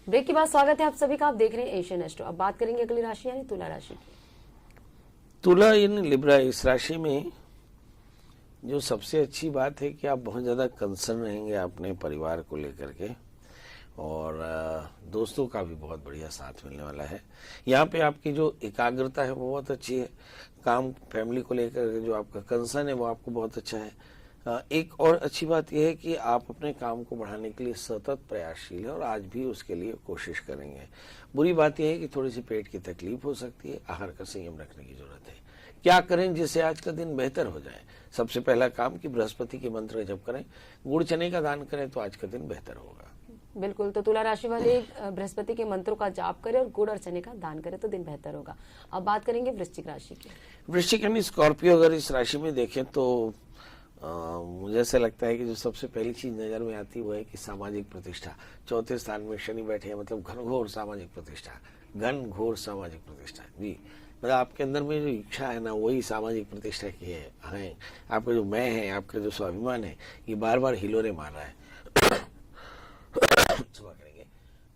Break के बाद स्वागत है आप सभी का। आप देख रहे हैं एशियन एस्ट्रो। अब बात करेंगे अगली राशि यानी तुला राशि की। तुला इन लिब्रा, इस राशि में जो सबसे अच्छी बात है कि आप बहुत ज़्यादा कंसर्न रहेंगे अपने परिवार को लेकर के, और दोस्तों का भी बहुत बढ़िया साथ मिलने वाला है। यहाँ पे आपकी जो एकाग्रता है वो बहुत अच्छी है। काम फैमिली को लेकर के जो आपका कंसर्न है वो आपको बहुत अच्छा है। एक और अच्छी बात यह है कि आप अपने काम को बढ़ाने के लिए सतत प्रयासशील है और आज भी उसके लिए कोशिश करेंगे। बुरी बात यह है कि थोड़ी सी पेट की तकलीफ हो सकती है, आहार का संयम रखने की जरूरत है। क्या करें जिससे आज का दिन बेहतर हो जाए? सबसे पहला काम कि बृहस्पति के मंत्र जप करें, गुड़ चने का दान करें तो आज का दिन बेहतर होगा। बिल्कुल, तो तुला राशि वाले बृहस्पति के मंत्रों का जाप करें और गुड़ और चने का दान करें तो दिन बेहतर होगा। अब बात करेंगे वृश्चिक राशि की। वृश्चिक यानी स्कॉर्पियो, अगर इस राशि में देखें तो मुझे ऐसा लगता है कि जो सबसे पहली चीज नजर में आती है वो है कि सामाजिक प्रतिष्ठा। चौथे स्थान में शनि बैठे हैं, मतलब घनघोर सामाजिक प्रतिष्ठा, घनघोर सामाजिक प्रतिष्ठा जी। मतलब आपके अंदर में जो इच्छा है ना, वही सामाजिक प्रतिष्ठा की है। आपका जो मैं है, आपका जो स्वाभिमान है, ये बार बार हिलोरे मार रहा है। सुबह करेंगे।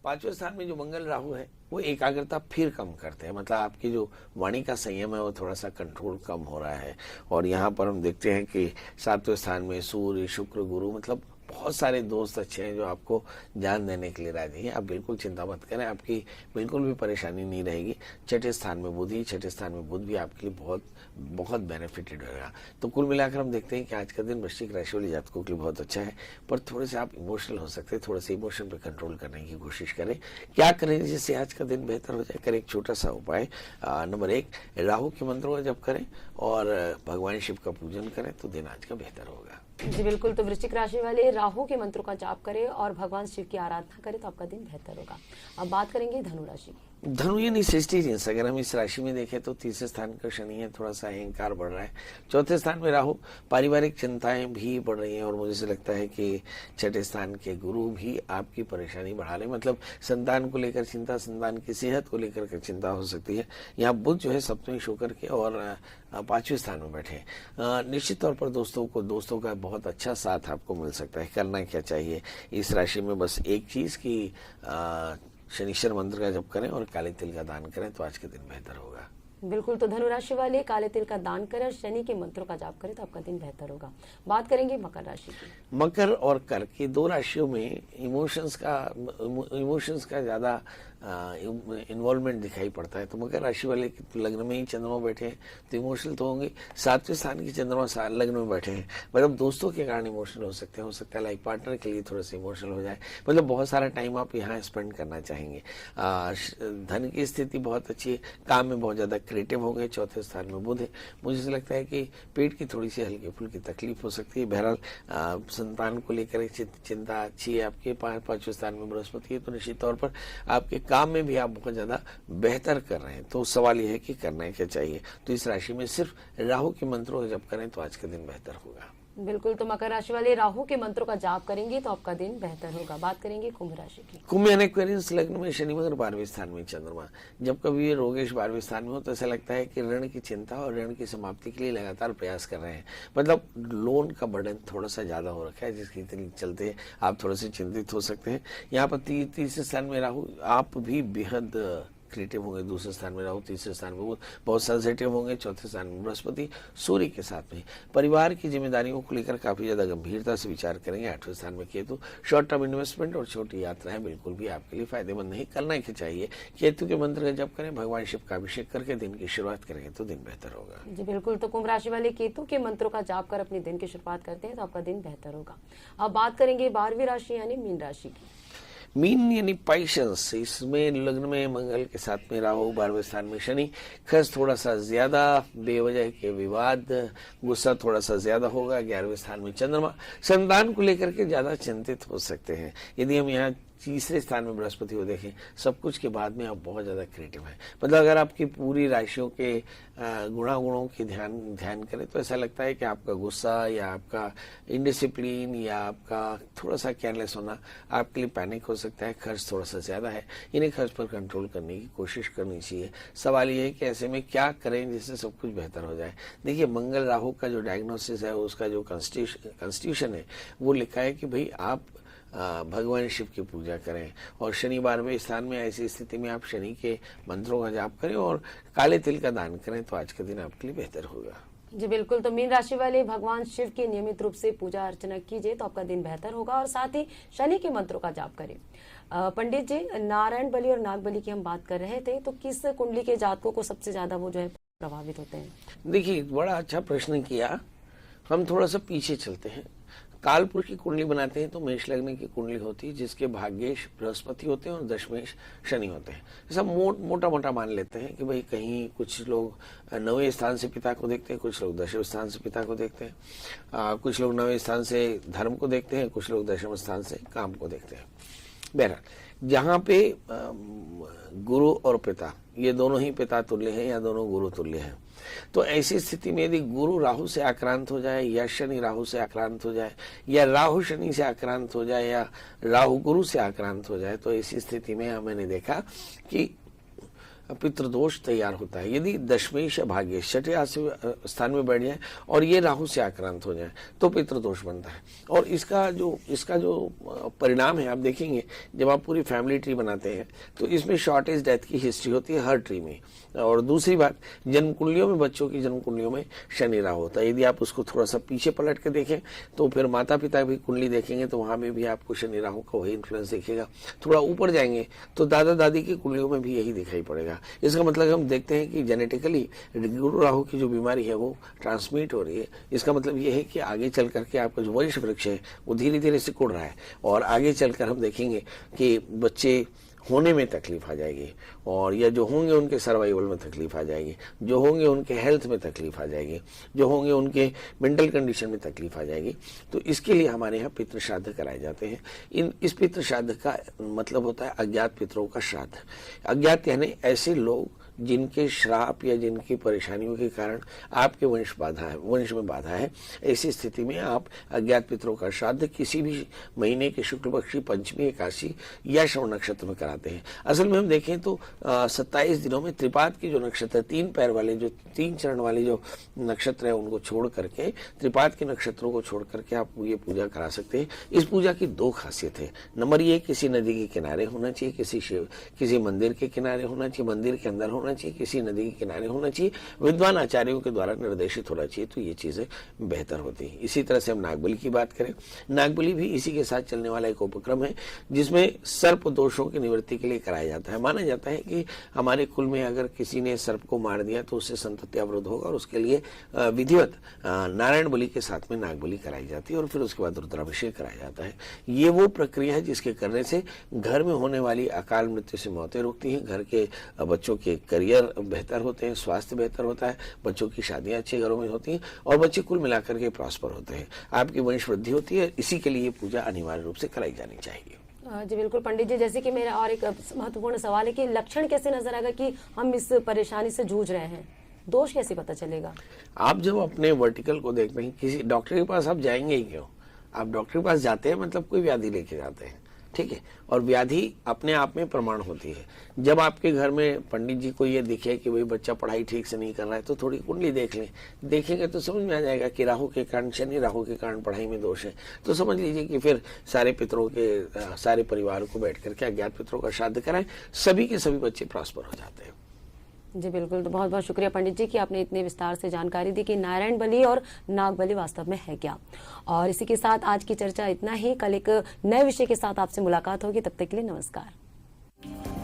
पांचवें स्थान में जो मंगल राहु है वो एकाग्रता फिर कम करते हैं, मतलब आपकी जो वाणी का संयम है वो थोड़ा सा कंट्रोल कम हो रहा है। और यहाँ पर हम देखते हैं कि सातवें स्थान में सूर्य, शुक्र, गुरु, मतलब बहुत सारे दोस्त अच्छे हैं जो आपको जान देने के लिए राजी हैं। आप बिल्कुल चिंता मत करें, आपकी बिल्कुल भी परेशानी नहीं रहेगी। छठे स्थान में बुध, छठे स्थान में बुध भी आपके लिए बहुत बहुत बेनिफिटेड होगा। तो कुल मिलाकर हम देखते हैं कि आज का दिन वृश्चिक राशि वाले जातकों के लिए बहुत अच्छा है, पर थोड़े से आप इमोशनल हो सकते हैं। थोड़े से इमोशन पे कंट्रोल करने की कोशिश करें। क्या करें जिससे आज का दिन बेहतर हो जाए? करें एक छोटा सा उपाय। नंबर 1, राहु के मंत्रों का जप करें और भगवान शिव का पूजन करें तो दिन आज का बेहतर होगा। जी बिल्कुल, तो वृश्चिक राशि वाले राहु के मंत्रों का जाप करें और भगवान शिव की आराधना करें तो आपका दिन बेहतर होगा। अब बात करेंगे धनु राशि की। धनु यानी सिस्टीरियंस, अगर हम इस राशि में देखें तो तीसरे स्थान का शनि है, थोड़ा सा अहंकार बढ़ रहा है। चौथे स्थान में राहु, पारिवारिक चिंताएं भी बढ़ रही हैं और मुझे से लगता है कि छठे स्थान के गुरु भी आपकी परेशानी बढ़ा रहे हैं, मतलब संतान को लेकर चिंता, संतान की सेहत को लेकर के चिंता हो सकती है। यहाँ बुध जो है सप्तमी शो करके और पांचवें स्थान में बैठे हैं। निश्चित तौर पर दोस्तों का बहुत अच्छा साथ आपको मिल सकता है। करना क्या चाहिए इस राशि में? बस एक चीज की शनिश्चर मंत्र का जप करें और काले तिल का दान करें तो आज के दिन बेहतर होगा। बिल्कुल, तो धनु राशि वाले काले तिल का दान करें और शनि के मंत्रों का जाप करें तो आपका दिन बेहतर होगा। बात करेंगे मकर राशि की। मकर और कर की दो राशियों में इमोशंस का ज्यादा इन्वॉल्वमेंट दिखाई पड़ता है। तो मकर राशि वाले लग्न में ही चंद्रमा बैठे हैं तो इमोशनल तो होंगे। सातवें स्थान की चंद्रमा लग्न में बैठे हैं, मतलब दोस्तों के कारण इमोशनल हो सकते हैं। हो सकता है लाइफ पार्टनर के लिए थोड़ा सा इमोशनल हो जाए, मतलब बहुत सारा टाइम आप यहाँ स्पेंड करना चाहेंगे। धन की स्थिति बहुत अच्छी है, काम में बहुत ज्यादा क्रिएटिव हो गए। चौथे स्थान में बुध है, मुझे से लगता है कि पेट की थोड़ी सी हल्की फुल्की तकलीफ हो सकती है। बहरहाल संतान को लेकर चिंता अच्छी है आपके। पांचवें स्थान में बृहस्पति है तो निश्चित तौर पर आपके काम में भी आप बहुत ज्यादा बेहतर कर रहे हैं। तो सवाल यह है कि करना क्या चाहिए? तो इस राशि में सिर्फ राहु के मंत्रों का जप करें तो आज का दिन बेहतर होगा। बिल्कुल, तो मकर राशि वाले राहु के मंत्रों का जाप करेंगे तो आपका दिन बेहतर होगा। बात करेंगे कुंभ राशि की। कुंभ यानी एक्वेरियस लग्न में शनि मगर 12वें स्थान में चंद्रमा। जब कभी ये रोगेश 12वें स्थान में हो तो ऐसा लगता है कि ऋण की चिंता और ऋण की समाप्ति के लिए लगातार प्रयास कर रहे हैं, मतलब लोन का बर्डन थोड़ा सा ज्यादा हो रखा है जिसके चलते आप थोड़े से चिंतित हो सकते हैं। यहाँ पर तीसरे स्थान में राहु, आप भी बेहद क्रिएटिव होंगे। दूसरे स्थान में राहु, तीसरे स्थान में बहुत सेंसिटिव होंगे। चौथे स्थान में बृहस्पति सूर्य के साथ में परिवार की जिम्मेदारियों को लेकर काफी ज्यादा गंभीरता से विचार करेंगे। आठवें स्थान में केतु, शॉर्ट टर्म इन्वेस्टमेंट और छोटी यात्राएं बिल्कुल भी आपके लिए फायदेमंद नहीं। करना क्या चाहिए? केतु के मंत्र का जप करें, भगवान शिव का अभिषेक करके दिन की शुरुआत करेंगे तो दिन बेहतर होगा। जी बिल्कुल, तो कुंभ राशि वाले केतु के मंत्रों का जाप कर अपने दिन की शुरुआत करते हैं तो आपका दिन बेहतर होगा। अब बात करेंगे 12वीं राशि यानी मीन राशि की। मीन यानी पैशंस, इसमें लग्न में मंगल के साथ में राहु, 12वें स्थान में शनि। खर्च थोड़ा सा ज्यादा, बेवजह के विवाद, गुस्सा थोड़ा सा ज्यादा होगा। 11वें स्थान में चंद्रमा, संतान को लेकर के ज्यादा चिंतित हो सकते हैं। यदि हम यहाँ तीसरे स्थान में बृहस्पति को देखें, सब कुछ के बाद में आप बहुत ज्यादा क्रिएटिव हैं। मतलब अगर आपकी पूरी राशियों के गुणों की ध्यान करें तो ऐसा लगता है कि आपका गुस्सा या आपका इनडिसिप्लिन या आपका थोड़ा सा केयरलेस होना आपके लिए पैनिक हो सकता है। खर्च थोड़ा सा ज्यादा है, इन्हें खर्च पर कंट्रोल करने की कोशिश करनी चाहिए। सवाल ये है कि ऐसे में क्या करें जिससे सब कुछ बेहतर हो जाए। देखिए, मंगल राहु का जो डायग्नोसिस है, उसका जो कॉन्स्टिट्यूशन है वो लिखा है कि भाई आप भगवान शिव की पूजा करें और शनिवार में स्थान में ऐसी स्थिति में आप शनि के मंत्रों का जाप करें और काले तिल का दान करें तो आज का दिन आपके लिए बेहतर होगा। जी बिल्कुल, तो मीन राशि वाले भगवान शिव की नियमित रूप से पूजा अर्चना कीजिए तो आपका दिन बेहतर होगा और साथ ही शनि के मंत्रों का जाप करें। पंडित जी, नारायण बलि और नाग बलि की हम बात कर रहे थे, तो किस कुंडली के जातकों को सबसे ज्यादा वो जो है प्रभावित होते हैं? देखिए, बड़ा अच्छा प्रश्न किया। हम थोड़ा सा पीछे चलते हैं। कालपुरुष की कुंडली बनाते हैं तो मेष लग्न की कुंडली होती है जिसके भाग्येश बृहस्पति होते हैं और दशमेश शनि होते हैं। ऐसा मोटा मोटा मान लेते हैं कि भाई कहीं कुछ लोग 9वें स्थान से पिता को देखते हैं, कुछ लोग 10वें स्थान से पिता को देखते हैं, कुछ लोग 9वें स्थान से धर्म को देखते हैं, कुछ लोग 10वें स्थान से काम को देखते हैं। बहरहाल, जहाँ पे गुरु और पिता ये दोनों ही पिता तुल्य हैं या दोनों गुरु तुल्य हैं, तो ऐसी स्थिति में यदि गुरु राहु से आक्रांत हो जाए या शनि राहु से आक्रांत हो जाए या राहु शनि से आक्रांत हो जाए या राहु गुरु से आक्रांत हो जाए, तो ऐसी स्थिति में मैंने देखा कि पितृदोष तैयार होता है। यदि दशमेश भाग्य छठे स्थान में बैठ जाए और ये राहु से आक्रांत हो जाए तो पितृदोष बनता है। और इसका जो परिणाम है, आप देखेंगे जब आप पूरी फैमिली ट्री बनाते हैं तो इसमें शॉर्टेज डेथ की हिस्ट्री होती है हर ट्री में। और दूसरी बात, जन्म कुंडलियों में, बच्चों की जन्म कुंडलियों में शनि राहु होता है। यदि आप उसको थोड़ा सा पीछे पलट के देखें तो फिर माता पिता की कुंडली देखेंगे तो वहां में भी आपको शनि राहु का वही इन्फ्लुएंस दिखेगा। थोड़ा ऊपर जाएंगे तो दादा दादी की कुंडलियों में भी यही दिखाई पड़ेगा। इसका मतलब हम देखते हैं कि जेनेटिकली गुरु राहु की जो बीमारी है वो ट्रांसमिट हो रही है। इसका मतलब ये है कि आगे चल करके आपका जो वंश वृक्ष है वो धीरे धीरे सिकुड़ रहा है और आगे चलकर हम देखेंगे कि बच्चे होने में तकलीफ आ जाएगी और या जो होंगे उनके सर्वाइवल में तकलीफ आ जाएगी, जो होंगे उनके हेल्थ में तकलीफ आ जाएगी, जो होंगे उनके मेंटल कंडीशन में तकलीफ आ जाएगी। तो इसके लिए हमारे यहाँ पितृ श्राद्ध कराए जाते हैं। इस पितृ श्राद्ध का मतलब होता है अज्ञात पितरों का श्राद्ध। अज्ञात यानी ऐसे लोग जिनके श्राप या जिनकी परेशानियों के कारण आपके वंश में बाधा है। ऐसी स्थिति में आप अज्ञात पितरों का श्राद्ध किसी भी महीने के शुक्ल पक्ष की पंचमी, एकादशी या श्रवण नक्षत्र में कराते हैं। असल में हम देखें तो 27 दिनों में त्रिपाद के जो नक्षत्र, 3 पैर वाले, जो 3 चरण वाले जो नक्षत्र है उनको छोड़ करके, त्रिपाद के नक्षत्रों को छोड़ करके आप ये पूजा करा सकते हैं। इस पूजा की 2 खासियत है। नंबर ये, किसी नदी के किनारे होना चाहिए, किसी मंदिर के किनारे होना चाहिए, मंदिर के अंदर होना चाहिए, किसी नदी के किनारे होना चाहिए, विद्वान आचार्यों के द्वारा निर्देशित होना चाहिए, तो ये चीजें बेहतर होती है। इसी तरह से हम नागबलि की बात करें, नागबलि भी इसी के साथ चलने वाला एक उपक्रम है जिसमें सर्प दोषों की निवृत्ति के लिए कराया जाता है। माना जाता है कि हमारे कुल में अगर किसी ने सर्प को मार दिया तो उससे संतति अवरुद्ध होगा और उसके लिए विधिवत नारायण बलि के साथ में नागबलि कराई जाती है और फिर उसके बाद रुद्राभिषेक कराया जाता है। ये वो प्रक्रिया है जिसके करने से घर में होने वाली अकाल मृत्यु से मौतें रुकती हैं, घर के बच्चों के करियर बेहतर होते हैं, स्वास्थ्य बेहतर होता है, बच्चों की शादियां अच्छे घरों में होती हैं और बच्चे कुल मिलाकर के प्रॉस्पर होते हैं, आपकी वंश वृद्धि होती है। इसी के लिए पूजा अनिवार्य रूप से कराई जानी चाहिए। जी बिल्कुल पंडित जी, जैसे कि मेरा और एक महत्वपूर्ण सवाल है कि लक्षण कैसे नजर आएगा कि हम इस परेशानी से जूझ रहे हैं? दोष कैसे पता चलेगा? आप जब अपने वर्टिकल को देख रहे हैं, किसी डॉक्टर के पास आप जाएंगे ही क्यों? आप डॉक्टर के पास जाते हैं मतलब कोई व्याधि लेके जाते हैं, ठीक है, और व्याधि अपने आप में प्रमाण होती है। जब आपके घर में पंडित जी को ये दिखे कि भाई बच्चा पढ़ाई ठीक से नहीं कर रहा है तो थोड़ी कुंडली देख लें, देखेंगे तो समझ में आ जाएगा कि राहु के कारण, शनि राहु के कारण पढ़ाई में दोष है। तो समझ लीजिए कि फिर सारे पितरों के, सारे परिवार को बैठ करके अज्ञात पितरों का श्राद्ध कराएं, सभी के सभी बच्चे प्रॉस्पर हो जाते हैं। जी बिल्कुल, तो बहुत बहुत शुक्रिया पंडित जी कि आपने इतने विस्तार से जानकारी दी कि नारायण बलि और नाग बलि वास्तव में है क्या। और इसी के साथ आज की चर्चा इतना ही। कल एक नए विषय के साथ आपसे मुलाकात होगी, तब तक के लिए नमस्कार।